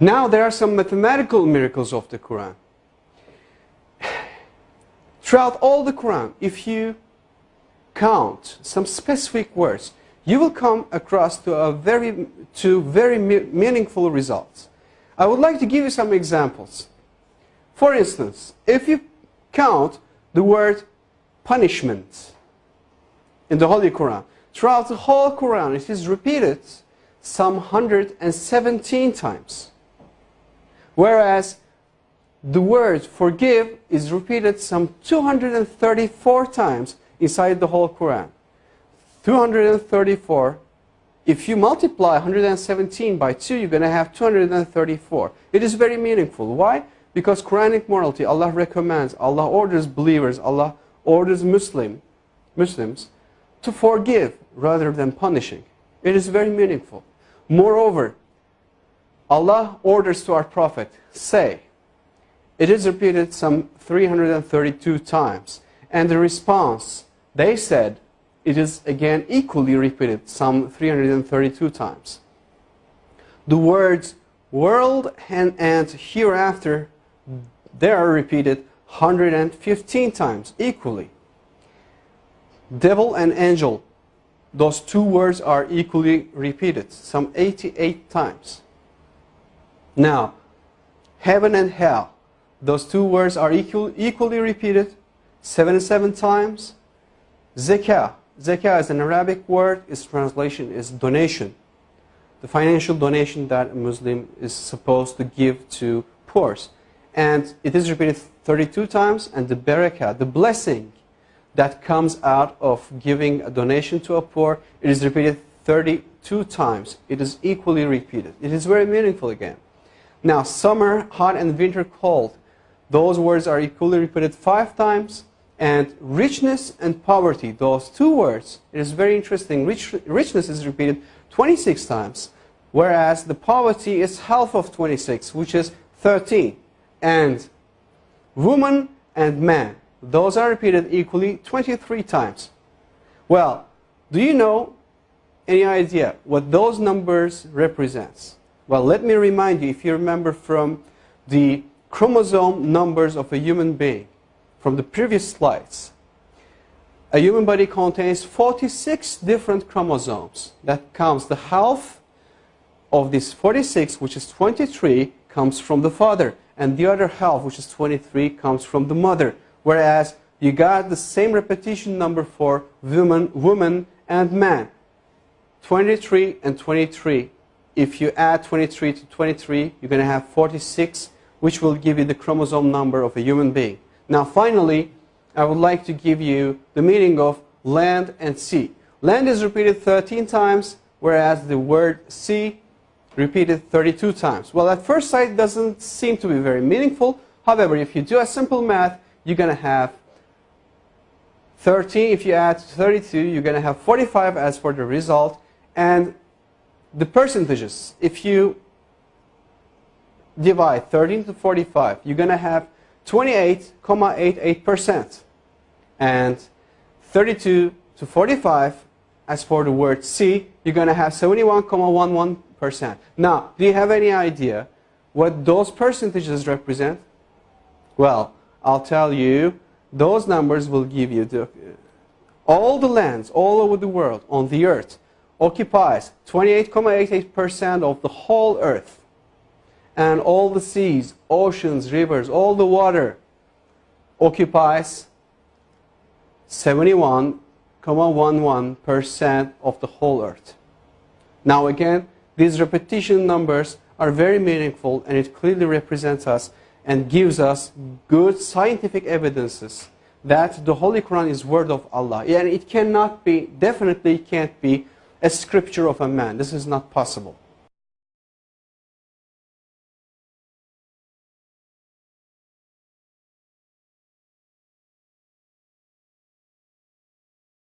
Now there are some mathematical miracles of the Quran. Throughout all the Quran, if you count some specific words, you will come across to very meaningful results. I would like to give you some examples. For instance, if you count the word punishment in the Holy Quran, throughout the whole Quran it is repeated some 117 times. Whereas the word forgive is repeated some 234 times inside the whole Quran. 234, if you multiply 117 by 2, you're going to have 234. It is very meaningful. Why? Because Quranic morality, Allah recommends, Allah orders believers, Allah orders Muslims to forgive rather than punishing. It is very meaningful. Moreover, Allah orders to our Prophet, say. It is repeated some 332 times. And the response, they said, it is again equally repeated some 332 times. The words world and hereafter, they are repeated 115 times equally. Devil and angel, those two words are equally repeated some 88 times. Now, heaven and hell, those two words are equally repeated 77 times. Zakah. Zakah is an Arabic word. Its translation is donation. The financial donation that a Muslim is supposed to give to poor. And it is repeated 32 times. And the barakah, the blessing that comes out of giving a donation to a poor, it is repeated 32 times. It is equally repeated. It is very meaningful again. Now, summer hot and winter cold, those words are equally repeated 5 times. And richness and poverty, those two words, it is very interesting. Richness is repeated 26 times, whereas the poverty is half of 26, which is 13. And woman and man, those are repeated equally 23 times. Well, do you know any idea what those numbers represent? Well, let me remind you, if you remember from the chromosome numbers of a human being, from the previous slides, a human body contains 46 different chromosomes. That counts the half of this 46, which is 23, comes from the father. And the other half, which is 23, comes from the mother. Whereas you got the same repetition number for woman and man. 23 and 23. If you add 23 to 23, you're going to have 46, which will give you the chromosome number of a human being. Now finally, I would like to give you the meaning of land and sea. Land is repeated 13 times, whereas the word sea repeated 32 times. Well, at first sight, it doesn't seem to be very meaningful. However, if you do a simple math, you're going to have 13. If you add 32, you're going to have 45 as for the result. And the percentages, if you divide 13 to 45, you're going to have 28.88%. And 32 to 45, as for the word sea, you're going to have 71.11%. Now, do you have any idea what those percentages represent? Well, I'll tell you, those numbers will give you all the lands all over the world on the earth occupies 28.88% of the whole earth. And all the seas, oceans, rivers, all the water occupies 71.11% of the whole earth. Now again, these repetition numbers are very meaningful, and it clearly represents us and gives us good scientific evidences that the Holy Quran is word of Allah. And it cannot be, definitely can't be, a scripture of a man. This is not possible.